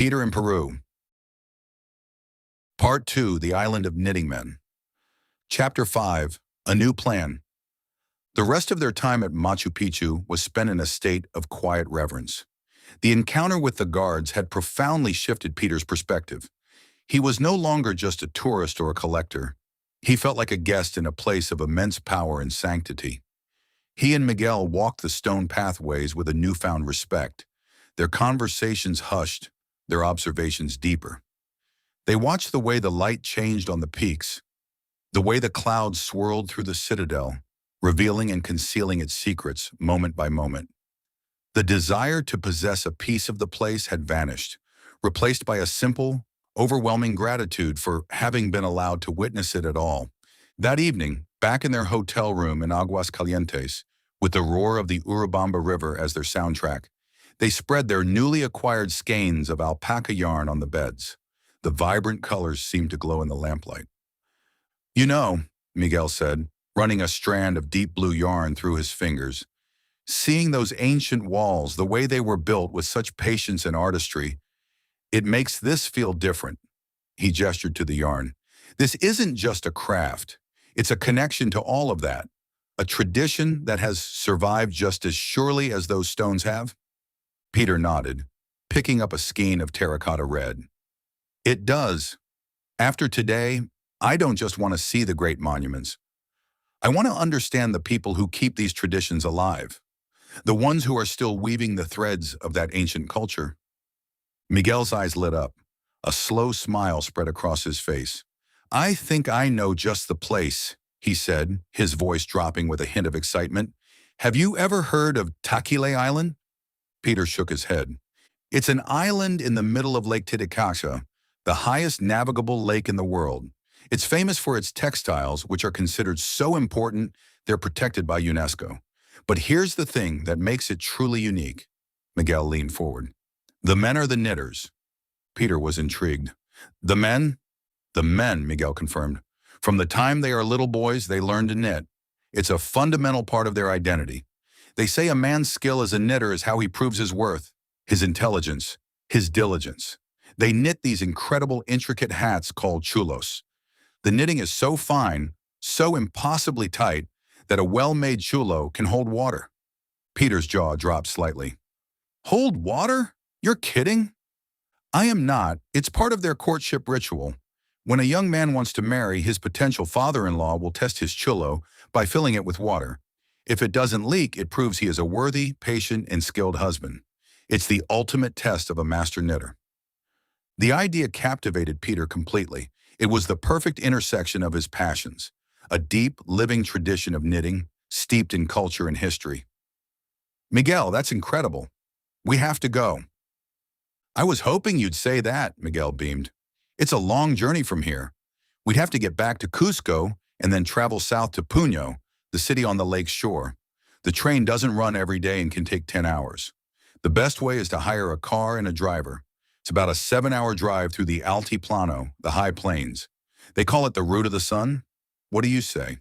Peter in Peru. Part 2, The Island of Knitting Men. Chapter 5, A New Plan. The rest of their time at Machu Picchu was spent in a state of quiet reverence. The encounter with the guards had profoundly shifted Peter's perspective. He was no longer just a tourist or a collector. He felt like a guest in a place of immense power and sanctity. He and Miguel walked the stone pathways with a newfound respect, their conversations hushed, their observations deeper. They watched the way the light changed on the peaks, the way the clouds swirled through the citadel, revealing and concealing its secrets moment by moment. The desire to possess a piece of the place had vanished, replaced by a simple, overwhelming gratitude for having been allowed to witness it at all. That evening, back in their hotel room in Aguascalientes, with the roar of the Urubamba River as their soundtrack, they spread their newly acquired skeins of alpaca yarn on the beds. The vibrant colors seemed to glow in the lamplight. "You know," Miguel said, running a strand of deep blue yarn through his fingers, "seeing those ancient walls, the way they were built with such patience and artistry, it makes this feel different." He gestured to the yarn. "This isn't just a craft. It's a connection to all of that, a tradition that has survived just as surely as those stones have." Peter nodded, picking up a skein of terracotta red. "It does. After today, I don't just want to see the great monuments. I want to understand the people who keep these traditions alive, the ones who are still weaving the threads of that ancient culture." Miguel's eyes lit up. A slow smile spread across his face. "I think I know just the place," he said, his voice dropping with a hint of excitement. "Have you ever heard of Taquile Island?" Peter shook his head. "It's an island in the middle of Lake Titicaca, the highest navigable lake in the world. It's famous for its textiles, which are considered so important they're protected by UNESCO. But here's the thing that makes it truly unique." Miguel leaned forward. "The men are the knitters." Peter was intrigued. "The men?" "The men," Miguel confirmed. "From the time they are little boys, they learn to knit. It's a fundamental part of their identity. They say a man's skill as a knitter is how he proves his worth, his intelligence, his diligence. They knit these incredible intricate hats called chulos. The knitting is so fine, so impossibly tight, that a well-made chulo can hold water." Peter's jaw dropped slightly. "Hold water? You're kidding?" "I am not. It's part of their courtship ritual. When a young man wants to marry, his potential father-in-law will test his chulo by filling it with water. If it doesn't leak, it proves he is a worthy, patient, and skilled husband. It's the ultimate test of a master knitter." The idea captivated Peter completely. It was the perfect intersection of his passions, a deep, living tradition of knitting, steeped in culture and history. "Miguel, that's incredible. We have to go." "I was hoping you'd say that," Miguel beamed. "It's a long journey from here. We'd have to get back to Cusco and then travel south to Puno, the city on the lake's shore. The train doesn't run every day and can take 10 hours. The best way is to hire a car and a driver. It's about a 7-hour drive through the Altiplano, the high plains. They call it the Route of the Sun. What do you say?"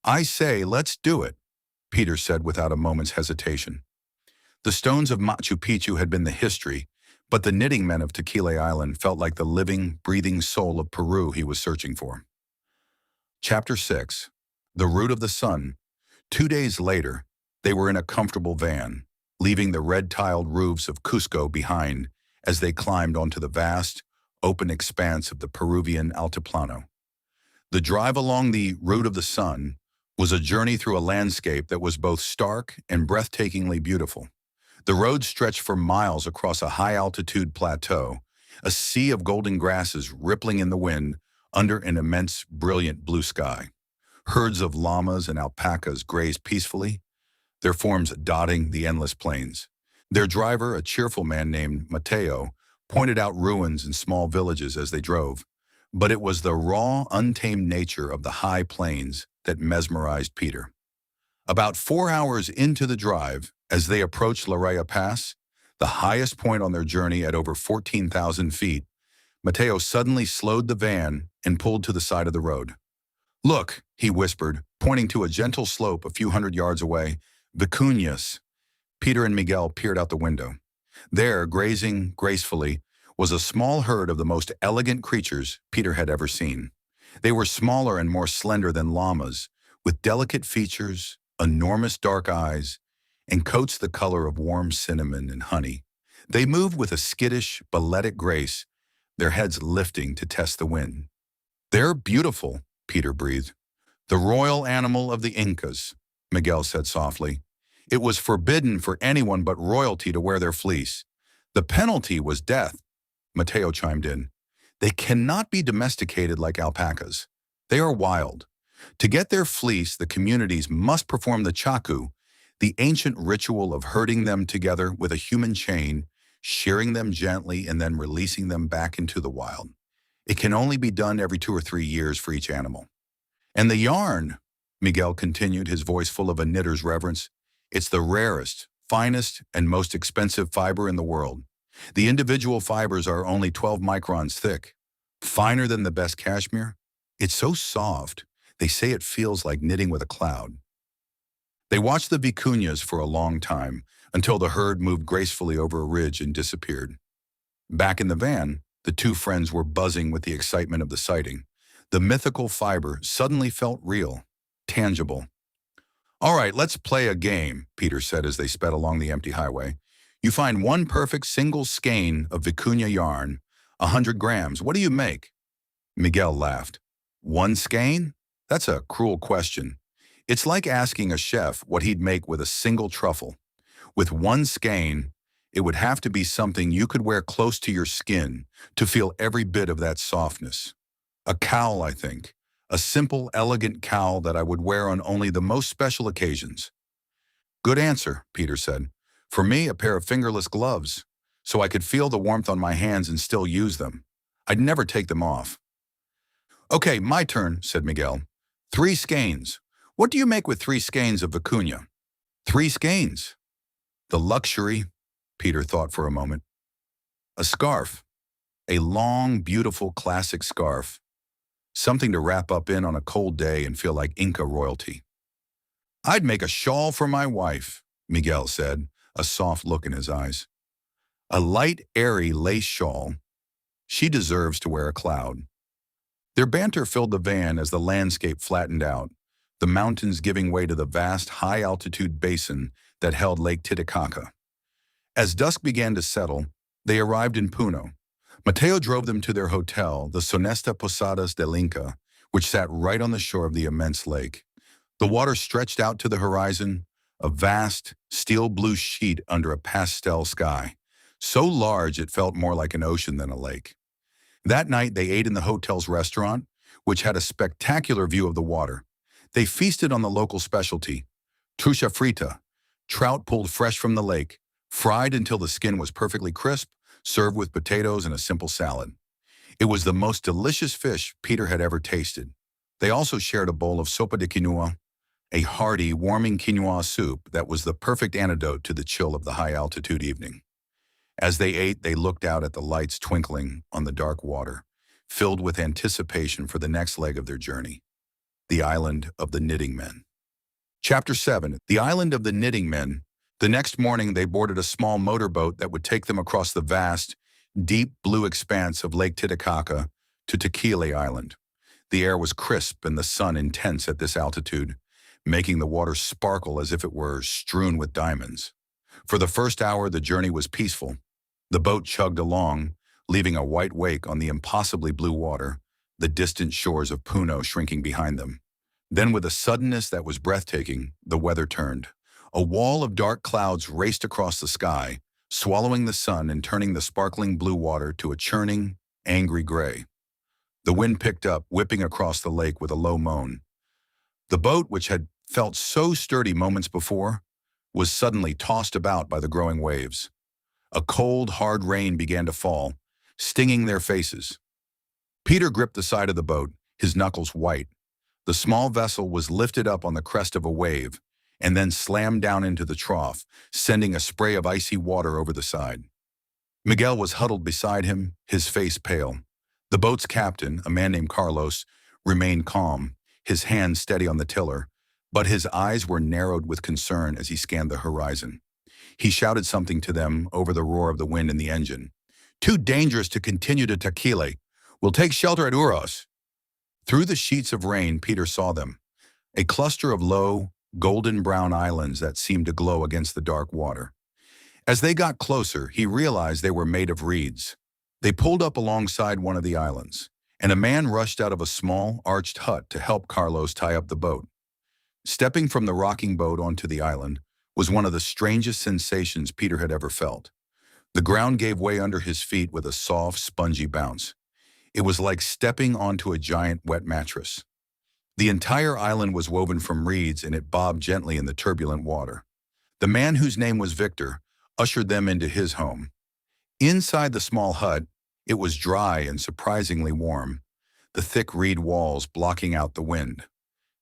"I say, let's do it," Peter said without a moment's hesitation. The stones of Machu Picchu had been the history, but the knitting men of Taquile Island felt like the living, breathing soul of Peru he was searching for. Chapter 6, The Route of the Sun. 2 days later, they were in a comfortable van, leaving the red-tiled roofs of Cusco behind as they climbed onto the vast, open expanse of the Peruvian Altiplano. The drive along the Route of the Sun was a journey through a landscape that was both stark and breathtakingly beautiful. The road stretched for miles across a high-altitude plateau, a sea of golden grasses rippling in the wind under an immense, brilliant blue sky. Herds of llamas and alpacas grazed peacefully, their forms dotting the endless plains. Their driver, a cheerful man named Mateo, pointed out ruins and small villages as they drove, but it was the raw, untamed nature of the high plains that mesmerized Peter. About 4 hours into the drive, as they approached La Raya Pass, the highest point on their journey at over 14,000 feet, Mateo suddenly slowed the van and pulled to the side of the road. "Look," he whispered, pointing to a gentle slope a few hundred yards away. "Vicuñas." Peter and Miguel peered out the window. There, grazing gracefully, was a small herd of the most elegant creatures Peter had ever seen. They were smaller and more slender than llamas, with delicate features, enormous dark eyes, and coats the color of warm cinnamon and honey. They moved with a skittish, balletic grace, their heads lifting to test the wind. "They're beautiful," Peter breathed. "The royal animal of the Incas," Miguel said softly. "It was forbidden for anyone but royalty to wear their fleece. The penalty was death," Mateo chimed in. "They cannot be domesticated like alpacas. They are wild. To get their fleece, the communities must perform the chaku, the ancient ritual of herding them together with a human chain, shearing them gently, and then releasing them back into the wild. It can only be done every 2 or 3 years for each animal. And the yarn," Miguel continued, his voice full of a knitter's reverence, "it's the rarest, finest, and most expensive fiber in the world. The individual fibers are only 12 microns thick, finer than the best cashmere. It's so soft, they say it feels like knitting with a cloud." They watched the vicuñas for a long time, until the herd moved gracefully over a ridge and disappeared. Back in the van, the two friends were buzzing with the excitement of the sighting. The mythical fiber suddenly felt real, tangible. "All right, let's play a game," Peter said as they sped along the empty highway. "You find one perfect single skein of vicuña yarn, 100 grams. What do you make?" Miguel laughed. "One skein? That's a cruel question. It's like asking a chef what he'd make with a single truffle. With one skein, it would have to be something you could wear close to your skin to feel every bit of that softness. A cowl, I think. A simple, elegant cowl that I would wear on only the most special occasions." "Good answer," Peter said. "For me, a pair of fingerless gloves, so I could feel the warmth on my hands and still use them. I'd never take them off." "Okay, my turn," said Miguel. 3 skeins. What do you make with 3 skeins of vicuña?" 3 skeins. The luxury, Peter thought for a moment. A scarf. A long, beautiful, classic scarf. Something to wrap up in on a cold day and feel like Inca royalty. "I'd make a shawl for my wife," Miguel said, a soft look in his eyes. "A light, airy lace shawl. She deserves to wear a cloud." Their banter filled the van as the landscape flattened out, the mountains giving way to the vast, high-altitude basin that held Lake Titicaca. As dusk began to settle, they arrived in Puno. Mateo drove them to their hotel, the Sonesta Posadas del Inca, which sat right on the shore of the immense lake. The water stretched out to the horizon, a vast, steel-blue sheet under a pastel sky, so large it felt more like an ocean than a lake. That night, they ate in the hotel's restaurant, which had a spectacular view of the water. They feasted on the local specialty, trucha frita, trout pulled fresh from the lake, fried until the skin was perfectly crisp, served with potatoes and a simple salad. It was the most delicious fish Peter had ever tasted. They also shared a bowl of sopa de quinoa, a hearty, warming quinoa soup that was the perfect antidote to the chill of the high-altitude evening. As they ate, they looked out at the lights twinkling on the dark water, filled with anticipation for the next leg of their journey, the island of the knitting men. Chapter 7, the island of the knitting men. The next morning, they boarded a small motorboat that would take them across the vast, deep blue expanse of Lake Titicaca to Taquile Island. The air was crisp and the sun intense at this altitude, making the water sparkle as if it were strewn with diamonds. For the first hour, the journey was peaceful. The boat chugged along, leaving a white wake on the impossibly blue water, the distant shores of Puno shrinking behind them. Then, with a suddenness that was breathtaking, the weather turned. A wall of dark clouds raced across the sky, swallowing the sun and turning the sparkling blue water to a churning, angry gray. The wind picked up, whipping across the lake with a low moan. The boat, which had felt so sturdy moments before, was suddenly tossed about by the growing waves. A cold, hard rain began to fall, stinging their faces. Peter gripped the side of the boat, his knuckles white. The small vessel was lifted up on the crest of a wave, and then slammed down into the trough, sending a spray of icy water over the side. Miguel was huddled beside him, his face pale. The boat's captain, a man named Carlos, remained calm, his hands steady on the tiller, but his eyes were narrowed with concern as he scanned the horizon. He shouted something to them over the roar of the wind in the engine. "Too dangerous to continue to Taquile. We'll take shelter at Uros." Through the sheets of rain, Peter saw them, a cluster of low, golden-brown islands that seemed to glow against the dark water. As they got closer, he realized they were made of reeds. They pulled up alongside one of the islands, and a man rushed out of a small, arched hut to help Carlos tie up the boat. Stepping from the rocking boat onto the island was one of the strangest sensations Peter had ever felt. The ground gave way under his feet with a soft, spongy bounce. It was like stepping onto a giant wet mattress. The entire island was woven from reeds, and it bobbed gently in the turbulent water. The man, whose name was Victor, ushered them into his home. Inside the small hut, it was dry and surprisingly warm, the thick reed walls blocking out the wind.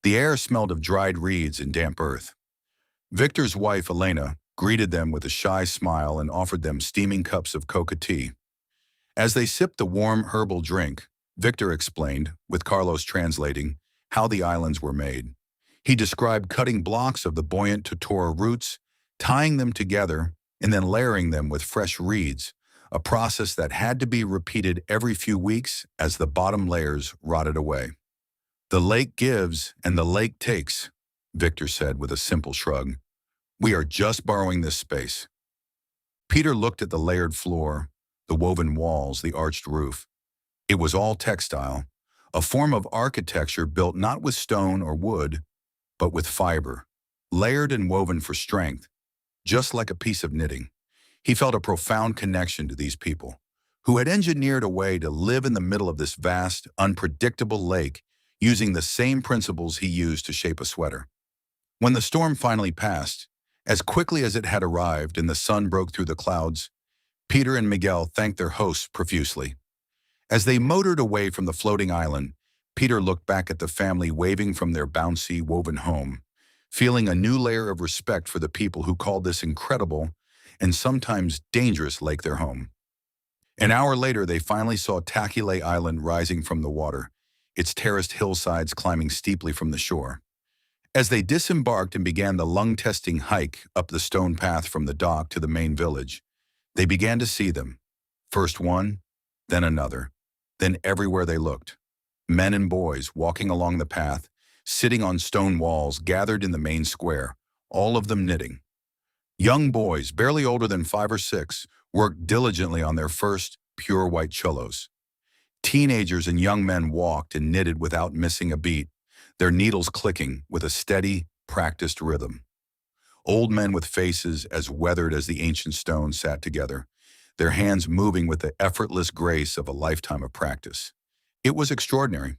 The air smelled of dried reeds and damp earth. Victor's wife, Elena, greeted them with a shy smile and offered them steaming cups of coca tea. As they sipped the warm herbal drink, Victor explained, with Carlos translating, how the islands were made. He described cutting blocks of the buoyant totora roots, tying them together, and then layering them with fresh reeds, a process that had to be repeated every few weeks as the bottom layers rotted away. "The lake gives and the lake takes," Victor said with a simple shrug. "We are just borrowing this space." Peter looked at the layered floor, the woven walls, the arched roof. It was all textile, a form of architecture built not with stone or wood, but with fiber, layered and woven for strength, just like a piece of knitting. He felt a profound connection to these people, who had engineered a way to live in the middle of this vast, unpredictable lake using the same principles he used to shape a sweater. When the storm finally passed, as quickly as it had arrived and the sun broke through the clouds, Peter and Miguel thanked their hosts profusely. As they motored away from the floating island, Peter looked back at the family waving from their bouncy, woven home, feeling a new layer of respect for the people who called this incredible and sometimes dangerous lake their home. An hour later, they finally saw Taquile Island rising from the water, its terraced hillsides climbing steeply from the shore. As they disembarked and began the lung-testing hike up the stone path from the dock to the main village, they began to see them, first one, then another, then everywhere they looked. Men and boys walking along the path, sitting on stone walls gathered in the main square, all of them knitting. Young boys, barely older than 5 or 6, worked diligently on their first pure white cholos. Teenagers and young men walked and knitted without missing a beat, their needles clicking with a steady, practiced rhythm. Old men with faces as weathered as the ancient stone sat together, their hands moving with the effortless grace of a lifetime of practice. It was extraordinary.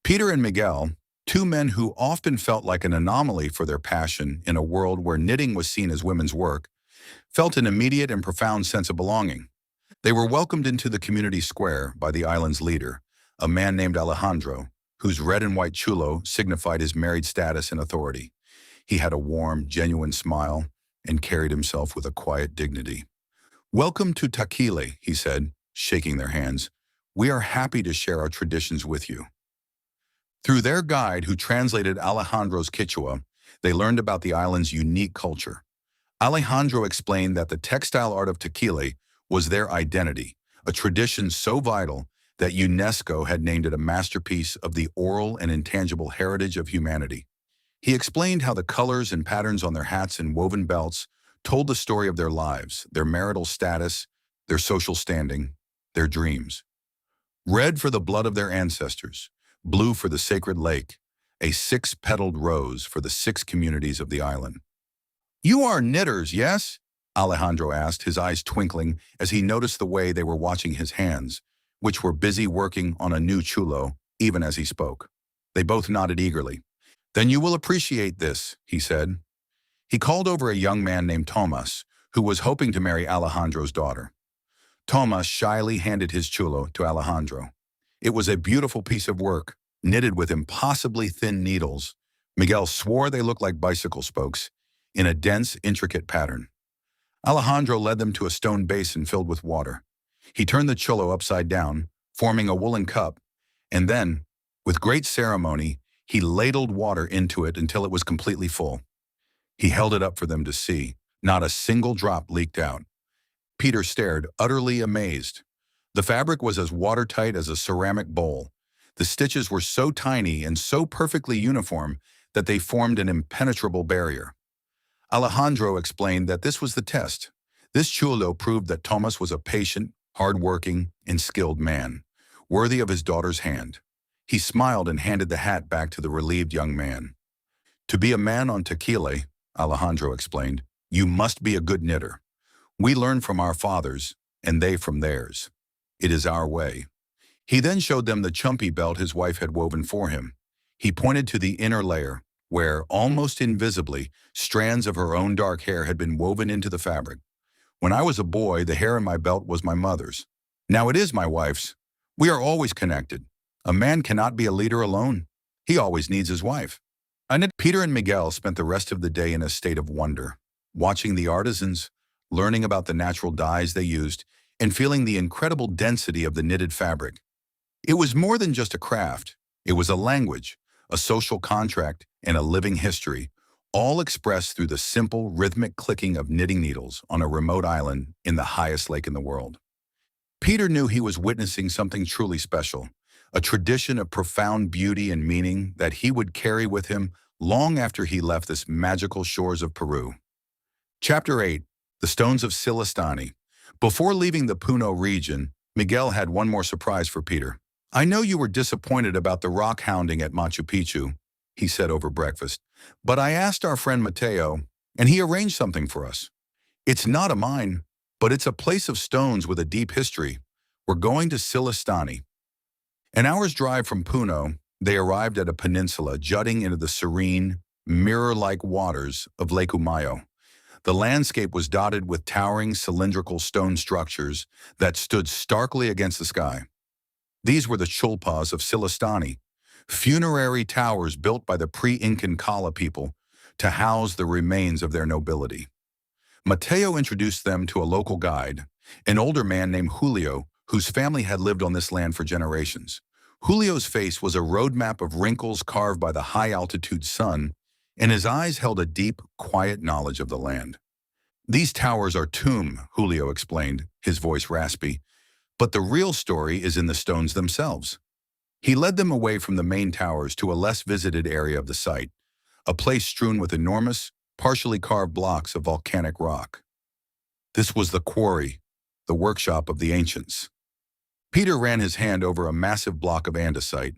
Peter and Miguel, 2 men who often felt like an anomaly for their passion in a world where knitting was seen as women's work, felt an immediate and profound sense of belonging. They were welcomed into the community square by the island's leader, a man named Alejandro, whose red and white chulo signified his married status and authority. He had a warm, genuine smile and carried himself with a quiet dignity. "Welcome to Taquile," he said, shaking their hands. "We are happy to share our traditions with you." Through their guide, who translated Alejandro's Quechua, they learned about the island's unique culture. Alejandro explained that the textile art of Taquile was their identity, a tradition so vital that UNESCO had named it a masterpiece of the oral and intangible heritage of humanity. He explained how the colors and patterns on their hats and woven belts told the story of their lives, their marital status, their social standing, their dreams. Red for the blood of their ancestors, blue for the sacred lake, a 6-petaled rose for the 6 communities of the island. "You are knitters, yes?" Alejandro asked, his eyes twinkling as he noticed the way they were watching his hands, which were busy working on a new chulo, even as he spoke. They both nodded eagerly. "Then you will appreciate this," he said. He called over a young man named Tomas, who was hoping to marry Alejandro's daughter. Tomas shyly handed his chulo to Alejandro. It was a beautiful piece of work, knitted with impossibly thin needles. Miguel swore they looked like bicycle spokes, in a dense, intricate pattern. Alejandro led them to a stone basin filled with water. He turned the chulo upside down, forming a woolen cup, and then, with great ceremony, he ladled water into it until it was completely full. He held it up for them to see, Not a single drop leaked out. Peter stared, utterly amazed. The fabric was as watertight as a ceramic bowl. The stitches were so tiny and so perfectly uniform that they formed an impenetrable barrier. Alejandro explained that this was the test. This chulo proved that Thomas was a patient, hard-working, and skilled man, worthy of his daughter's hand. He smiled and handed the hat back to the relieved young man. To be a man on Taquile, Alejandro explained, you must be a good knitter. We learn from our fathers, and they from theirs. It is our way. He then showed them the chumpy belt his wife had woven for him. He pointed to the inner layer, where, almost invisibly, strands of her own dark hair had been woven into the fabric. When I was a boy, the hair in my belt was my mother's. Now it is my wife's. We are always connected. A man cannot be a leader alone. He always needs his wife. Peter and Miguel spent the rest of the day in a state of wonder, watching the artisans, learning about the natural dyes they used, and feeling the incredible density of the knitted fabric. It was more than just a craft. It was a language, a social contract, and a living history, all expressed through the simple, rhythmic clicking of knitting needles on a remote island in the highest lake in the world. Peter knew he was witnessing something truly special, a tradition of profound beauty and meaning that he would carry with him long after he left this magical shores of Peru. Chapter 8. The Stones of Sillustani. Before leaving the Puno region, Miguel had one more surprise for Peter. I know you were disappointed about the rock hounding at Machu Picchu, he said over breakfast, but I asked our friend Mateo, and he arranged something for us. It's not a mine, but it's a place of stones with a deep history. We're going to Sillustani. An hour's drive from Puno, they arrived at a peninsula jutting into the serene, mirror-like waters of Lake Umayo. The landscape was dotted with towering cylindrical stone structures that stood starkly against the sky. These were the chulpas of Sillustani, funerary towers built by the pre-Incan Kala people to house the remains of their nobility. Mateo introduced them to a local guide, an older man named Julio, whose family had lived on this land for generations. Julio's face was a roadmap of wrinkles carved by the high-altitude sun, and his eyes held a deep, quiet knowledge of the land. These towers are tomb, Julio explained, his voice raspy, but the real story is in the stones themselves. He led them away from the main towers to a less visited area of the site, a place strewn with enormous, partially carved blocks of volcanic rock. This was the quarry, the workshop of the ancients. Peter ran his hand over a massive block of andesite.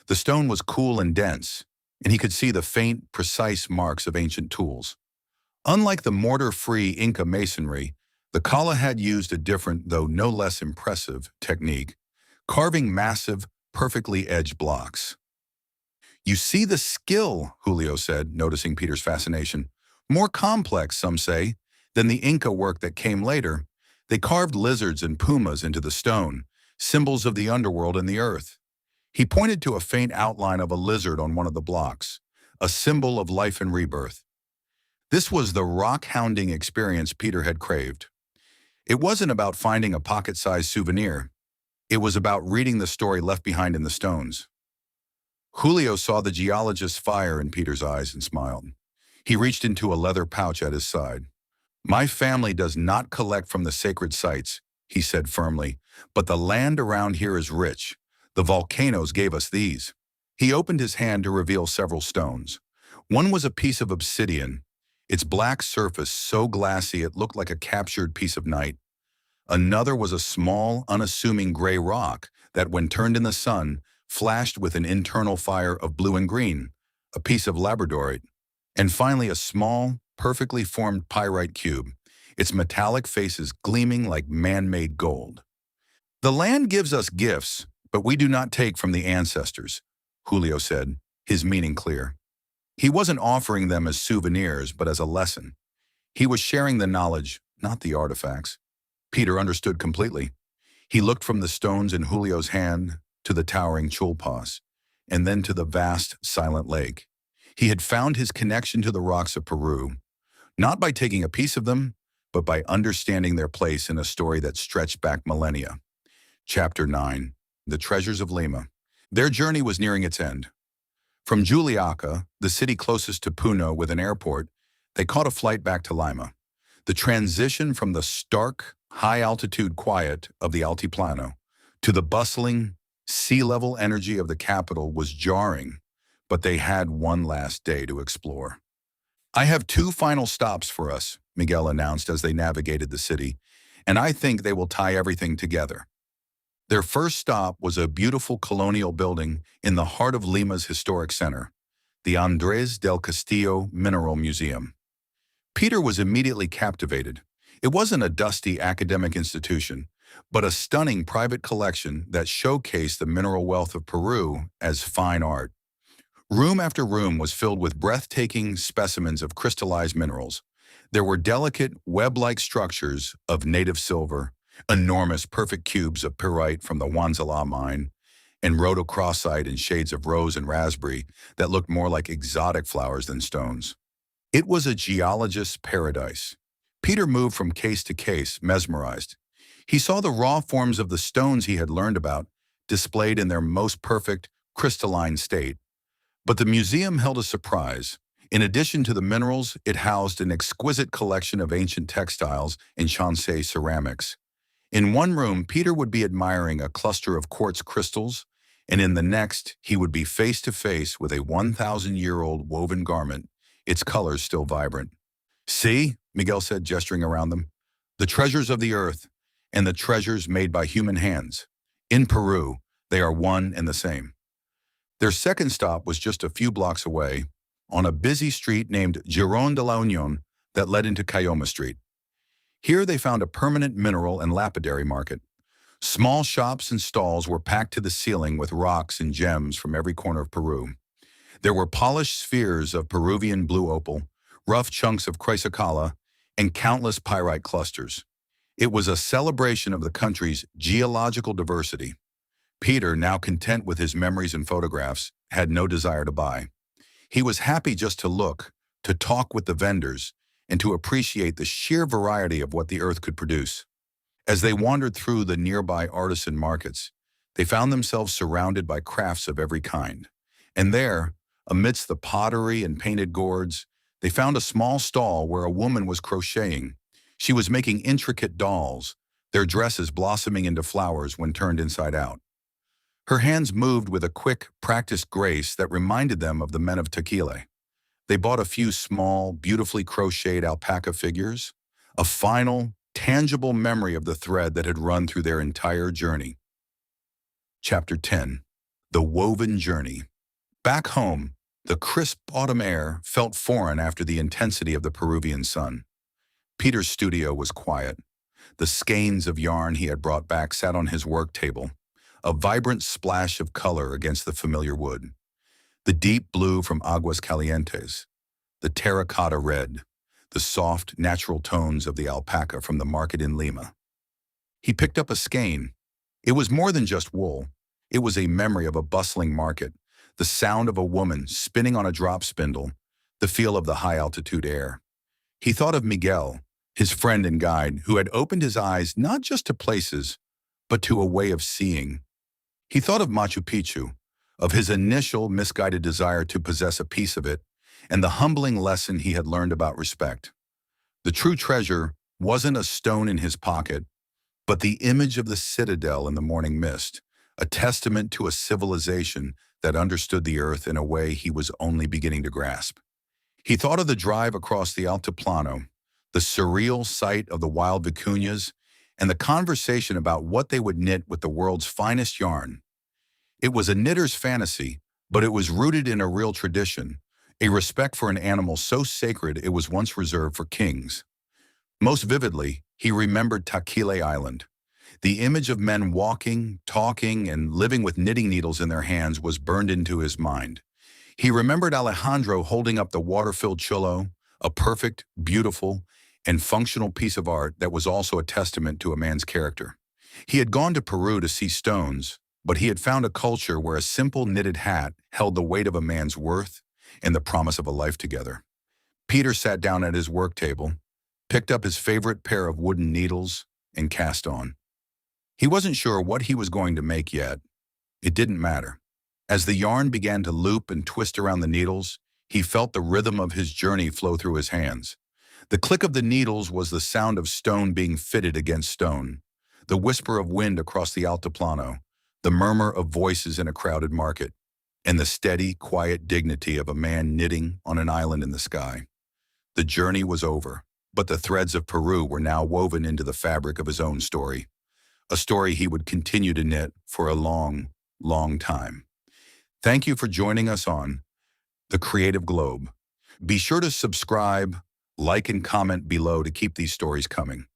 The stone was cool and dense, and he could see the faint, precise marks of ancient tools. Unlike the mortar-free Inca masonry, the Kala had used a different, though no less impressive, technique, carving massive, perfectly edged blocks. You see the skill, Julio said, noticing Peter's fascination. More complex, some say, than the Inca work that came later. They carved lizards and pumas into the stone, symbols of the underworld and the earth. He pointed to a faint outline of a lizard on one of the blocks, a symbol of life and rebirth. This was the rock-hounding experience Peter had craved. It wasn't about finding a pocket-sized souvenir. It was about reading the story left behind in the stones. Julio saw the geologist's fire in Peter's eyes and smiled. He reached into a leather pouch at his side. My family does not collect from the sacred sites, he said firmly, but the land around here is rich. The volcanoes gave us these. He opened his hand to reveal several stones. One was a piece of obsidian, its black surface so glassy it looked like a captured piece of night. Another was a small, unassuming gray rock that, when turned in the sun, flashed with an internal fire of blue and green, a piece of labradorite. And finally a small, perfectly formed pyrite cube, its metallic faces gleaming like man-made gold. The land gives us gifts, but we do not take from the ancestors, Julio said, his meaning clear. He wasn't offering them as souvenirs, but as a lesson. He was sharing the knowledge, not the artifacts. Peter understood completely. He looked from the stones in Julio's hand to the towering chulpas, and then to the vast, silent lake. He had found his connection to the rocks of Peru, not by taking a piece of them, but by understanding their place in a story that stretched back millennia. Chapter 9. The Treasures of Lima. Their journey was nearing its end. From Juliaca, the city closest to Puno with an airport, they caught a flight back to Lima. The transition from the stark, high-altitude quiet of the Altiplano to the bustling, sea-level energy of the capital was jarring, but they had one last day to explore. "I have two final stops for us," Miguel announced as they navigated the city, "and I think they will tie everything together." Their first stop was a beautiful colonial building in the heart of Lima's historic center, the Andrés del Castillo Mineral Museum. Peter was immediately captivated. It wasn't a dusty academic institution, but a stunning private collection that showcased the mineral wealth of Peru as fine art. Room after room was filled with breathtaking specimens of crystallized minerals. There were delicate, web-like structures of native silver, enormous perfect cubes of pyrite from the Wanzala mine, and rhodochrosite in shades of rose and raspberry that looked more like exotic flowers than stones. It was a geologist's paradise. Peter moved from case to case, mesmerized. He saw the raw forms of the stones he had learned about, displayed in their most perfect, crystalline state. But the museum held a surprise. In addition to the minerals, it housed an exquisite collection of ancient textiles and Chancay ceramics. In one room, Peter would be admiring a cluster of quartz crystals, and in the next, he would be face to face with a 1,000-year-old woven garment, its colors still vibrant. "See," Miguel said, gesturing around them, "the treasures of the earth and the treasures made by human hands. In Peru, they are one and the same." Their second stop was just a few blocks away, on a busy street named Girón de la Unión that led into Cayoma Street. Here they found a permanent mineral and lapidary market. Small shops and stalls were packed to the ceiling with rocks and gems from every corner of Peru. There were polished spheres of Peruvian blue opal, rough chunks of chrysocolla, and countless pyrite clusters. It was a celebration of the country's geological diversity. Peter, now content with his memories and photographs, had no desire to buy. He was happy just to look, to talk with the vendors, and to appreciate the sheer variety of what the earth could produce. As they wandered through the nearby artisan markets, they found themselves surrounded by crafts of every kind. And there, amidst the pottery and painted gourds, they found a small stall where a woman was crocheting. She was making intricate dolls, their dresses blossoming into flowers when turned inside out. Her hands moved with a quick, practiced grace that reminded them of the men of Taquile. They bought a few small, beautifully crocheted alpaca figures, a final, tangible memory of the thread that had run through their entire journey. Chapter 10. The Woven Journey. Back home, the crisp autumn air felt foreign after the intensity of the Peruvian sun. Peter's studio was quiet. The skeins of yarn he had brought back sat on his work table, a vibrant splash of color against the familiar wood. The deep blue from Aguas Calientes, the terracotta red, the soft, natural tones of the alpaca from the market in Lima. He picked up a skein. It was more than just wool. It was a memory of a bustling market, the sound of a woman spinning on a drop spindle, the feel of the high-altitude air. He thought of Miguel, his friend and guide, who had opened his eyes not just to places, but to a way of seeing. He thought of Machu Picchu, of his initial misguided desire to possess a piece of it, and the humbling lesson he had learned about respect. The true treasure wasn't a stone in his pocket, but the image of the citadel in the morning mist, a testament to a civilization that understood the earth in a way he was only beginning to grasp. He thought of the drive across the Altiplano, the surreal sight of the wild vicuñas, and the conversation about what they would knit with the world's finest yarn. It was a knitter's fantasy, but it was rooted in a real tradition, a respect for an animal so sacred it was once reserved for kings. Most vividly, he remembered Taquile Island. The image of men walking, talking, and living with knitting needles in their hands was burned into his mind. He remembered Alejandro holding up the water-filled cholo, a perfect, beautiful, and functional piece of art that was also a testament to a man's character. He had gone to Peru to see stones, but he had found a culture where a simple knitted hat held the weight of a man's worth and the promise of a life together. Peter sat down at his work table, picked up his favorite pair of wooden needles, and cast on. He wasn't sure what he was going to make yet. It didn't matter. As the yarn began to loop and twist around the needles, he felt the rhythm of his journey flow through his hands. The click of the needles was the sound of stone being fitted against stone, the whisper of wind across the altiplano, the murmur of voices in a crowded market, and the steady, quiet dignity of a man knitting on an island in the sky. The journey was over, but the threads of Peru were now woven into the fabric of his own story, a story he would continue to knit for a long, long time. Thank you for joining us on The Creative Globe. Be sure to subscribe, like, and comment below to keep these stories coming.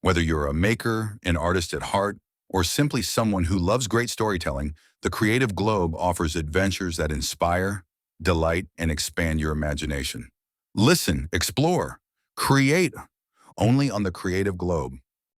Whether you're a maker, an artist at heart, or simply someone who loves great storytelling, The Creative Globe offers adventures that inspire, delight, and expand your imagination. Listen, explore, create, only on The Creative Globe.